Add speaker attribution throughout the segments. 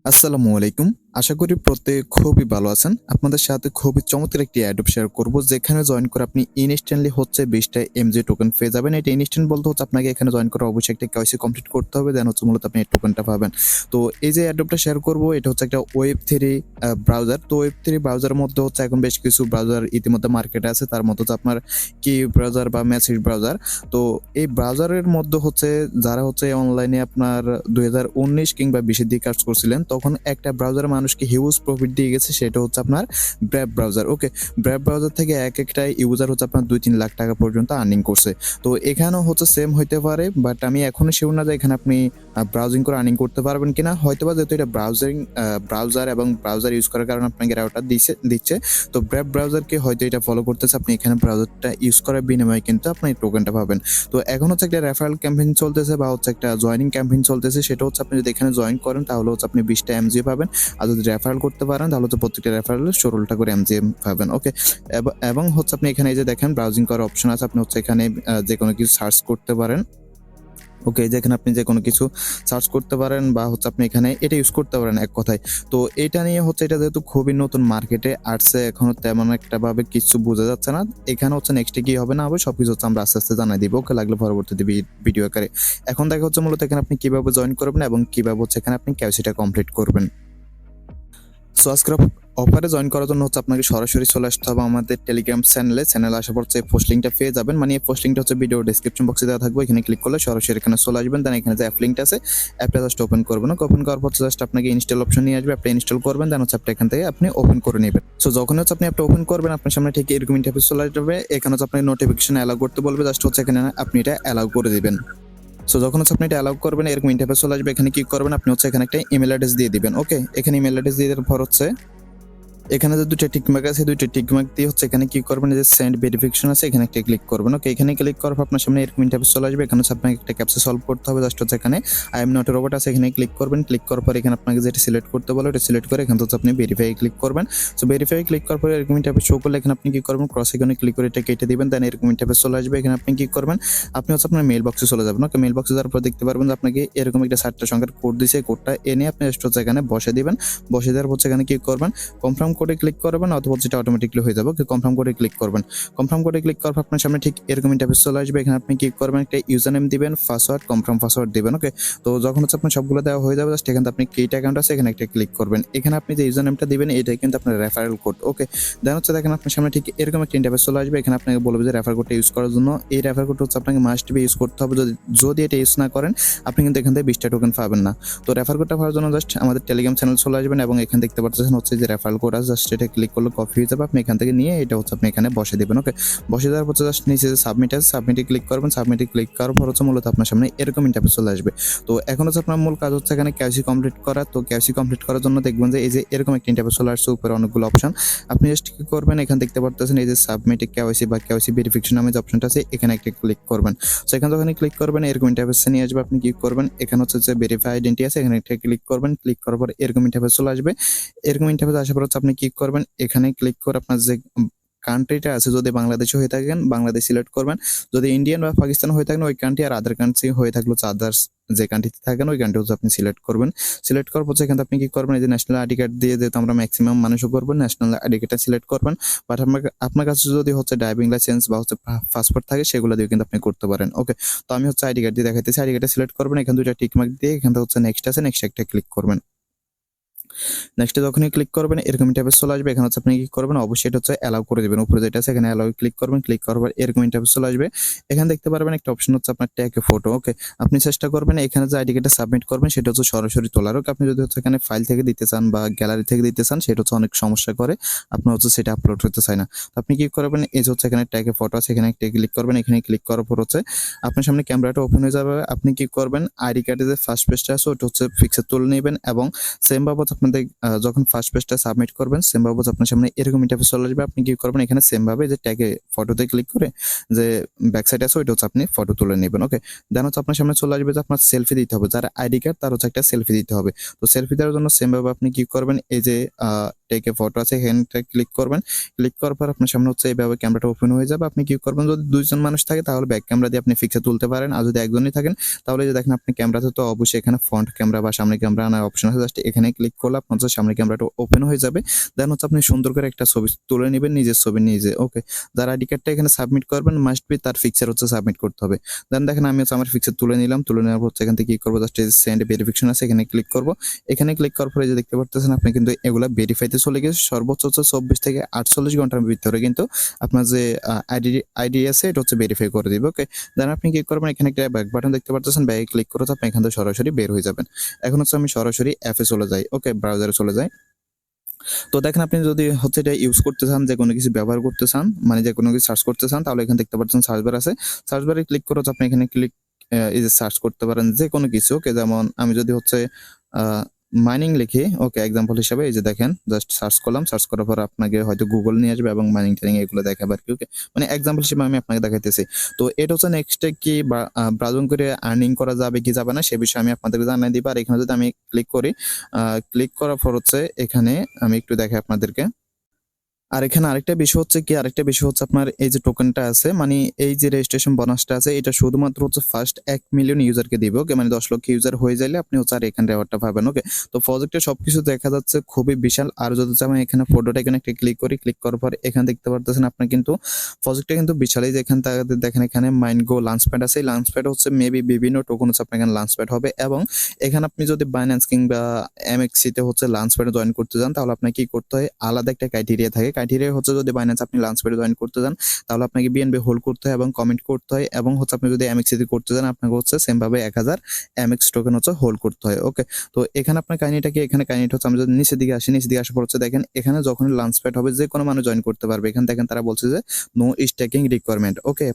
Speaker 1: আসসালামু আলাইকুম। আশা করি প্রত্যেকে খুবই ভালো আছেন। আপনাদের সাথে খুবই চমৎকার একটি অ্যাডপ শেয়ার করব, যেখানে জয়েন করে আপনি ইনস্ট্যান্টলি 20 টা MGO টোকেন পেয়ে যাবেন। এটা ইনস্ট্যান্ট বলতে আপনাকে এখানে জয়েন করে অবশ্যই একটা কেওয়াইসি কমপ্লিট করতে হবে। দেন মূলত আপনি এই টোকেনটা পাবেন। তো এই যে অ্যাডপটা শেয়ার করব, এটা একটা Web3 ব্রাউজার। তো Web3 ব্রাউজারের মধ্যে এখন বেশ কিছু ব্রাউজার ইতিমধ্যে মার্কেটে আছে। তার মধ্যে আপনার কি ব্রাউজার বা মেসেজ ব্রাউজার। তো এই ব্রাউজারের মধ্যে যারা অনলাইনে আপনার 2019 কিংবা 20 এর দিকে কাজ করছিলেন, তখন একটা ব্রাউজার মানুষকে হিউজ প্রফিট দিয়ে গেছে, সেটা আপনার ব্র্যাব ব্রাউজার। ওকে, ব্র্যাব ব্রাউজার থেকে একটা ইউজার আপনার 2-3 লাখ টাকা পর্যন্ত আর্নিং করছে। তো এখানেও সেম হইতে পারে, বাট আমি এখনো শিওর না যে এখানে আপনি ব্রাউজিং করে আর্নিং করতে পারবেন কিনা। হয়তোবা যেহেতু এটা ব্রাউজার এবং ব্রাউজার ইউজ করার কারণে আপনাকে রাউটার দিচ্ছে। তো ব্র্যাব ব্রাউজারকে হয়তো এটা ফলো করতেছে, আপনি এখানে ব্রাউজারটা ইউজ করার বিনিময়ে কিন্তু আপনি এই টোকেনটা পাবেন। তো এখন একটা রেফারেল ক্যাম্পেইন চলতেছে বা একটা জয়েনিং ক্যাম্পেইন চলতেছে। সেটা আপনি যদি এখানে জয়েন করেন তাহলে আপনি 20 টা MGO পাবেন। আর যদি রেফারেল করতে পারেন তাহলে প্রত্যেকটা রেফারেলে 16টা করে MGO পাবেন। ওকে, এবং আপনি এখানে এই যে দেখেন ব্রাউজিং করার অপশন আছে। আপনি এখানে যে কোনো কিছু সার্চ করতে পারেন। ওকে, যেখানে আপনি যে কোনো কিছু সার্চ করতে পারেন বা আপনি এখানে এটা ইউজ করতে পারেন এক কথায়। তো এটা নিয়ে এটা যেহেতু খুবই নতুন মার্কেটে আসছে, এখনো তেমন একটা ভাবে কিছু বোঝা যাচ্ছে না। এখানে নেক্সটে কি হবে না হবে সবকিছু আমরা আস্তে আস্তে জানাই দিব। ওকে, লাগলে পরবর্তীতে ভিডিও আকারে। এখন দেখা মূলত এখানে আপনি কিভাবে জয়েন করবেন এবং কিভাবে এখানে আপনি কেওয়াইসিটা কমপ্লিট করবেন। সো আজকের অফারে জয়েন করার জন্য আপনাকে সরাসরি চলে আসতে হবে আমাদের টেলিগ্রাম চ্যানেলে আসার পর পোস্ট লিঙ্কটা পেয়ে যাবেন। মানে এই পোস্ট লিঙ্কটা ভিডিও ডেসক্রিপশন বক্সে দেওয়া থাকবে। এখানে ক্লিক করলে সরাসরি এখানে চলে আসবেন। দেন এখানে যে অ্যাপ লিঙ্কটা আছে, অ্যাপটা জাস্ট ওপেন করবেন। ওপেন করার পর জাস্ট আপনাকে ইনস্টল অপশন নিয়ে আসবে, অ্যাপটা ইনস্টল করবেন। দেন অ্যাপটা এখান থেকে আপনি ওপেন করে নেবেন। সো যখন আপনি অ্যাপটা ওপেন করবেন, আপনার সামনে ঠিক এরকম ইন্টারফেস চলে আসবে। এখানে আপনি নোটিফিকেশন অ্যালাউ করতে বলবে, জাস্ট এখানে আপনি এটা অ্যালাউ করে দিবেন। সো যখন আপনি এটা অ্যালাউ করবেন, এরকম ইন্টারফেস চলে আসবে। এখানে কি করবেন, আপনি এখানে একটা ইমেল অ্যাড্রেস দিয়ে দিবেন। ওকে, এখানে ইমেল অ্যাড্রেস দিয়ে দেওয়ার পর এখানে যে দুটো টিকমার্ক আছে, দুটো টিকমার্ক দিয়ে এখানে কি করবেন, যে সেন্ড ভেরিফিকেশন আছে, এখানে একটা ক্লিক করবেন। ওকে, এখানে ক্লিক করার পর আপনার সামনে এরকম ইন্টারফেস চলে আসবে। এখানে আপনাকে একটা ক্যাপচা সলভ করতে হবে। জাস্ট এখানে I am not a robot আছে, এখানে ক্লিক করবেন। ক্লিক করার পর এখানে আপনাকে যেটা সিলেক্ট করতে বলো এটা সিলেক্ট করে এখানে আপনি ভেরিফাই ক্লিক করবেন। সো ভেরিফাই ক্লিক করার পর এরকম ইন্টারফেস শো করলে এখানে আপনি কি করবেন, ক্রস আইকনে ক্লিক করে এটা কেটে দিবেন। দেন এরকম ইন্টারফেস চলে আসবে। এখানে আপনি কি করবেন, আপনি আপনার মেইল বক্সে চলে যাবেন। ওকে, মেইল বক্সে যাওয়ার পর দেখতে পারবেন যে আপনাকে এরকম একটা 7টা সংখ্যার কোড দিয়েছে। কোডটা এনে আপনি জাস্ট এখানে বসে দিবেন। বসে দেওয়ার পর এখানে কি করবেন, কনফার্ম কোডে ক্লিক করবেন, অথবা যেটা অটোমেটিকলি হয়ে যাবে। কনফার্ম কোডে ক্লিক করবেন। কনফার্ম কোডে ক্লিক করার পর আপনার সামনে ঠিক এরকম ইন্টারফেস চলে আসবে। এখানে আপনি কি করবেন, একটা ইউজার নেম দিবেন, পাসওয়ার্ড, কনফার্ম পাসওয়ার্ড দিবেন। ওকে, তো যখন আপনার সবগুলো দেওয়া হয়ে যাবে, জাস্ট এখানে আপনি ক্রিয়েট অ্যাকাউন্ট আছে, এখানে একটা ক্লিক করবেন। এখানে আপনি যে ইউজার নেমটা দিবেন এটাই কিন্তু আপনার রেফারেল কোড। ওকে, দেন দেখেন আপনার সামনে ঠিক এরকম একটা ইন্টারফেস চলে আসবে। এখানে আপনাকে বলবে যে রেফার কোডটা ইউজ করার জন্য। এই রেফার কোডটা আপনাকে মাস্ট বি ইউজ করতে হবে। যদি এটা ইউজ না করেন, আপনি কিন্তু এখান থেকে 20টা টোকেন পাবেন না। তো রেফার কোডটা পাওয়ার জন্য জাস্ট আমাদের টেলিগ্রাম চ্যানেল চলে আসবেন এবং এখানে দেখতে পাচ্ছেন যে রেফারেল কোড আছে, জাস্ট এটা ক্লিক করলে কপি হয়ে যাবে। আপনি এখান থেকে নিয়ে এটা আপনি এখানে বসে দিবেন। ওকে, বসে দেওয়ার পর জাস্ট নিচে যে সাবমিট আছে, সাবমিটে ক্লিক করবেন। সাবমিটে ক্লিক করার পর মূলত আপনার সামনে এরকম ইন্টারফেস চলে আসবে। তো এখন আপনার মূল কাজ এখানে কেওয়াইসি কমপ্লিট করা। তো কেওয়াইসি কমপ্লিট করার জন্য দেখবেন যে এই যে এরকম একটা ইন্টারফেস চলে আসছে, উপরে অনেকগুলো অপশন। আপনি জাস্ট কি করবেন, এখানে দেখতে পাচ্ছেন এই যে সাবমিটে কেওয়াইসি বা কেওয়াইসি ভেরিফিকেশন নামে যে অপশনটা আছে, এখানে একটা ক্লিক করবেন। সো এখানে যখন ক্লিক করবেন এরকম ইন্টারফেসে নিয়ে আসবে। আপনি কি করবেন, এখানে যে ভেরিফাই আইডেন্টি আছে, এখানে একটা ক্লিক করবেন। ক্লিক করার পর এরকম ইন্টারফেস চলে আসবে। এরকম ইন্টারফেস আসার পর আপনি কি করবেন, এখানে ক্লিক করে আপনার যে কান্ট্রিটা আছে, যদি বাংলাদেশে হয়ে থাকেন বাংলাদেশ সিলেক্ট করবেন। যদি ইন্ডিয়ান বা পাকিস্তান হয়ে থাকেন ওই কান্ট্রি, আর আদার কান্ট্রি হয়ে থাকলে আদার্স যে কান্ট্রিতে থাকেন ওই কান্ট্রি আপনি সিলেক্ট করবেন। সিলেক্ট করার পর এখানে আপনি কি করবেন, এই যে ন্যাশনাল আইডি কার্ড দিয়ে, যেহেতু আমরা ম্যাক্সিমাম মানুষও করবেন, ন্যাশনাল আইডি কার্ডটা সিলেক্ট করবেন। বাট আপনার কাছে যদি ড্রাইভিং লাইসেন্স বা পাসপোর্ট থাকে সেগুলো দিয়ে কিন্তু আপনি করতে পারেন। ওকে, তো আমি আইডি কার্ড দিয়ে দেখাইতেছি। আইডি কার্ডটা সিলেক্ট করবেন, এখানে দুইটা টিক মার্ক দিয়ে এখানে নেক্সট আছে, নেক্সট একটা ক্লিক করবেন। নেক্সটে যখনই ক্লিক করবেন এরকম ইন্টারফেস চলে আসবে। এখানে আপনি কি করবেন, অবশ্যই এটা অ্যালাউ করে দিবেন। উপরে যেটা আছে এখানে অ্যালাউ ক্লিক করবেন। ক্লিক করার পর এরকম ইন্টারফেস চলে আসবে। এখানে দেখতে পারবেন একটা অপশন আপনার ট্যাগ এ ফটো। ওকে, আপনি চেষ্টা করবেন এখানে যে আইডি কার্ডটা সাবমিট করবেন সেটা সরাসরি তোলার। ওকে, আপনি যদি এখানে ফাইল থেকে দিতে চান বা গ্যালারি থেকে দিতে চান, সেটা অনেক সমস্যা করে, আপনার সেটা আপলোড হতে চায় না। তো আপনি কি করবেন, এই যে এখানে ট্যাগ এ ফটো আছে, এখানে একটা ক্লিক করবেন। এখানে ক্লিক করার পর আপনার সামনে ক্যামেরাটা ওপেন হয়ে যাবে। আপনি কি করবেন, আইডি কার্ডের যে ফার্স্ট পেজটা আছে ওটা পিক্সেল তুলে নেবেন এবং সেম ভাবে আপনি থেকে যখন ফার্স্ট পেজটা সাবমিট করবেন সেম ভাবে আপনার সামনে এরকম ইন্টারফেস চলে আসবে। আপনি কি করবেন এখানে সেম ভাবে যে ট্যাগে ফটোতে ক্লিক করে যে ব্যাক সাইড আছে ওইটা হচ্ছে আপনি ফটো তুলে নেবেন। ওকে, দেন হচ্ছে আপনার সামনে চলে আসবে যে আপনার সেলফি দিতে হবে, যার আইডি কার্ড তার হচ্ছে একটা সেলফি দিতে হবে। তো সেলফি দেওয়ার জন্য সেম ভাবে আপনি কি করবেন, এই যে টেকে ফটো আছে এখানটা ক্লিক করবেন। ক্লিক করার পর আপনার সামনে হচ্ছে এইভাবে ক্যামেরাটা ওপেন হয়ে যাবে। আপনি কি করবেন, যদি দুইজন মানুষ থাকে তাহলে ব্যাক ক্যামেরা দিয়ে আপনি ফিক্সে তুলতে পারেন, আর যদি একজনই থাকেন তাহলে যে দেখেন আপনি ক্যামেরাতে তো অবশ্যই এখানে ফ্রন্ট ক্যামেরা বা সামনে ক্যামেরা আনার অপশন আছে, জাস্ট এখানে ক্লিক করলে আপনার হচ্ছে সামনে ক্যামেরাটা ওপেন হয়ে যাবে। দেন হচ্ছে আপনি সুন্দর করে একটা ছবি তুলে নেবেন, নিজের ছবি নিজে। ওকে, যার আইডি কার্ডটা এখানে সাবমিট করবেন মাস্ট বি তার ফিক্সার হচ্ছে সাবমিট করতে হবে। দেন দেখেন আমি হচ্ছে আমার ফিক্সার তুলে নিলাম, তুলে নেওয়ার পর এখান থেকে কি করবো, জাস্ট সেন্ড ভেরিফিকেশন আছে এখানে ক্লিক করবো। এখানে ক্লিক করার পরে যে দেখতে পারতেছেন আপনি কিন্তু এগুলা ভেরিফাইতে চলে গেছে। সর্বোচ্চ হচ্ছে 24 থেকে 48 ঘন্টার ভিতরে কিন্তু আপনার যে আইডি আছে এটা হচ্ছে ভেরিফাই করে দিবে। ওকে, দেন আপনি কি করবেন, এখানে একটা ব্যাক বাটন দেখতে পারতেছেন, ব্যাকে ক্লিক করে আপনি এখান থেকে সরাসরি বের হয়ে যাবেন। এখন হচ্ছে আমি সরাসরি অ্যাপে চলে যাই। ওকে, ব্রাউজারে চলে যাই। তো দেখেন আপনি যদি হচ্ছে এটা ইউজ করতে চান, যে কোনো কিছু ব্যবহার করতে চান, মানে যে কোনো কিছু সার্চ করতে চান, তাহলে এখানে দেখতে পাচ্ছেন সার্চ বার আছে। সার্চ বারে ক্লিক করে আপনি এখানে ক্লিক এই যে সার্চ করতে পারেন যে কোনো কিছু। ওকে, যেমন আমি যদি হচ্ছে মাইনিং লিখি, ওকে এক্সাম্পল হিসাবে এই যে দেখেন জাস্ট সার্চ করলাম, সার্চ করার পর আপনাকে হয়তো গুগল নিয়ে আসবে এবং মাইনিং ট্রেনিং এগুলো দেখাবে আর কি। ওকে, মানে এক্সাম্পল হিসেবে আমি আপনাকে দেখাইতেছি। তো এটা হচ্ছে নেক্সটে কি ব্রাউজিং করে আর্নিং করা যাবে কি যাবে না সে বিষয়ে আমি আপনাদেরকে জানাই দিব। আর এখানে যদি আমি ক্লিক করি, ক্লিক করার পর হচ্ছে এখানে আমি একটু দেখাই আপনাদেরকে। আর এখানে আরেকটা বিষয় হচ্ছে কি, আরেকটা বিষয় হচ্ছে আপনার এই যে টোকেনটা আছে, মানে এই যে রেজিস্ট্রেশন বোনাসটা আছে, এটা শুধুমাত্র হচ্ছে ফার্স্ট 1 মিলিয়ন ইউজারকে দিবে। ওকে, মানে 10 লক্ষ ইউজার হয়ে যাইলে আপনি হচ্ছে আর এখানে রিওয়ার্ডটা পাবেন। ওকে, তো প্রজেক্টে সবকিছু দেখা যাচ্ছে খুবই বিশাল। আর যদি আমি এখানে ফটোটা এখানে একটা ক্লিক করি, ক্লিক করার পর এখানে দেখতে পারতেছেন আপনি কিন্তু প্রজেক্টটা কিন্তু বিশালই। যেখানে দেখেন এখানে মাইনগো লঞ্চপ্যাড আছে, এই লঞ্চপ্যাড হচ্ছে মেবি বিভিন্ন টোকেন হচ্ছে আপনার এখানে লঞ্চপ্যাড হবে। এবং এখানে আপনি যদি বাইন্যান্স কিংবা এমএক্সি তে হচ্ছে লঞ্চপ্যাডে জয়েন করতে চান তাহলে আপনাকে কি করতে হয়, আলাদা একটা ক্রাইটেরিয়া থাকে। ক্রাইটেরিয়া হচ্ছে যদি বাইন্যান্স আপনি লঞ্চপ্যাডে জয়েন করতে চান তাহলে আপনাকে বিএনবি হোল্ড করতে হয় এবং কমেন্ট করতে হয়। এবং হচ্ছে আপনি যদি এমএক্সি তে করতে চান আপনাকে হচ্ছে সেম ভাবে 1000 এমএক্স টোকেন হচ্ছে হোল্ড করতে হয়। ওকে, তো এখানে আপনার কাহিনীটা কি, এখানে কাহিনীটা হচ্ছে আমি যদি নিচের দিকে আসি, নিচের দিকে আসার পর হচ্ছে দেখেন এখানে যখন লঞ্চপ্যাড হবে যে কোনো মানুষ জয়েন করতে পারবে। এখানে দেখেন তারা বলছে যে নো স্ট্যাকিং রিকোয়ারমেন্ট। ওকে,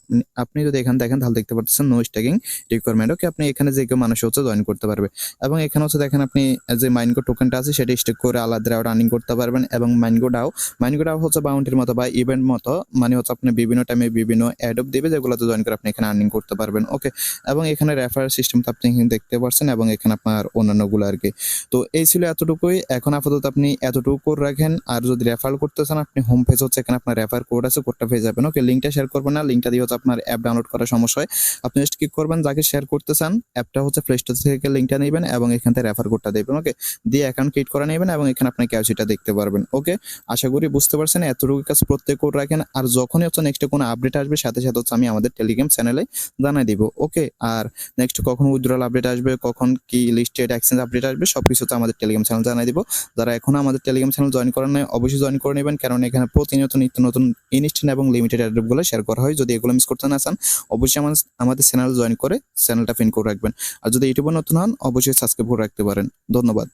Speaker 1: আপনি যদি এখানে দেখেন তাহলে দেখতে পাচ্ছেন নো স্ট্যাকিং রিকোয়ারমেন্ট। ওকে, আপনি এখানে যে কেউ মানুষ হচ্ছে জয়েন করতে পারবে। এবং এখানে হচ্ছে দেখেন আপনি যে মাইনগো টোকেনটা আছে সেটা স্টেক করে আলাদা আর্নিং করতে পারবেন। এবং মাইনগো ডাও হচ্ছে বাউন্টির মতো বা ইভেন্ট মতো, মানে হচ্ছে আপনি বিভিন্ন টাইমে বিভিন্ন অ্যাডপ দিবে যেগুলোতে জয়েন করে আপনি এখানে আর্নিং করতে পারবেন। ওকে, এবং এখানে রেফারেল সিস্টেমটা আপনি এখানে দেখতে পাচ্ছেন এবং এখানে আপনার অন্যান্যগুলো আর কি। তো এই ছিল এতটুকুই। এখন আপাতত আপনি এতটুকু করে রাখেন। আর যদি রেফার করতে চান আপনি হোম পেজ হচ্ছে এখানে আপনার রেফার কোড আছে, কোডটা পেয়ে যাবেন। ওকে, লিঙ্কটা শেয়ার করবেন না, লিঙ্কটা দিয়ে হচ্ছে আপনার অ্যাপ ডাউনলোড করার সমস্যা হয়। আপনি জাস্ট কি করবেন, যাকে শেয়ার করতে চান অ্যাপটা হচ্ছে প্লে স্টোর থেকে লিঙ্কটা নেবেন এবং এখান থেকে রেফার কোডটা দেবেন। ওকে, দিয়ে অ্যাকাউন্ট ক্রিয়েট করে নেবেন এবং এখানে আপনি ক্যাশিটা দেখতে পারবেন। ওকে, আশা করি বুঝতে পারছেন। এতটুকু কাজ প্রত্যেক করে রাখেন। আর যখনই হচ্ছে নেক্সট কোনো আপডেট আসবে সাথে সাথে হচ্ছে আমি আমাদের টেলিগ্রাম চ্যানেলে জানাই দিব। ওকে, আর নেক্সট কখন উইথড্রল আপডেট আসবে, কখন কি লিস্টেড এক্সচেঞ্জ আপডেট আসবে সবকিছু হচ্ছে আমাদের টেলিগ্রাম চ্যানেল জানাই দিব। যারা এখনো আমাদের টেলিগ্রাম চ্যানেল জয়েন করেন নাই অবশ্যই জয়েন করে নেবেন, কারণ এখানে প্রতিনিয়ত নিত্য নতুন ইনস্ট্যান্ট এবং লিমিটেড অ্যাড্রপগুলো শেয়ার করা হয়। যদি এগুলো মিস করতে না চান অবশ্যই আমাদের চ্যানেল জয়েন করে চ্যানেলটা পিন করে রাখবেন। আর যদি ইউটিউবে নতুন হন অবশ্যই সাবস্ক্রাইব করে রাখতে পারেন। ধন্যবাদ।